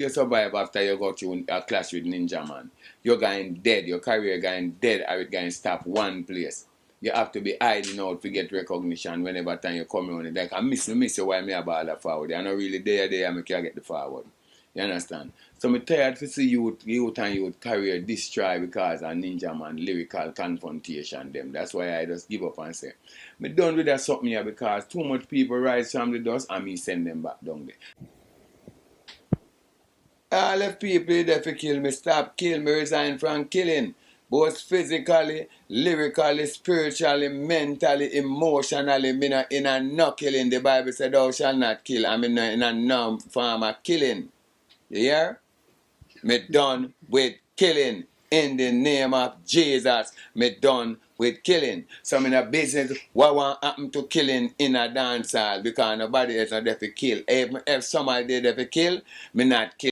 You survive after you go through a clash with Ninjaman. You're going dead, your career going dead, or it going stop one place. You have to be hiding out to get recognition whenever time you come on. Like, I miss you, why me a baller forward? You're not really there, I make you get the forward. You understand? So I'm tired to see youth and youth career destroy because of Ninjaman lyrical confrontation them. That's why I just give up and say, me done with that something here because too much people rise from the dust and me send them back down there. All the people that for kill me, stop kill me, resign from killing. Both physically, lyrically, spiritually, mentally, emotionally, me not in a no killing. The Bible said, thou shalt not kill. I'm in a no form of killing. You hear? Me done with killing. In the name of Jesus, me done with killing. So I'm in a business, what want happen to killing in a dance hall? Because nobody else not there to kill. If somebody there to kill, me not kill.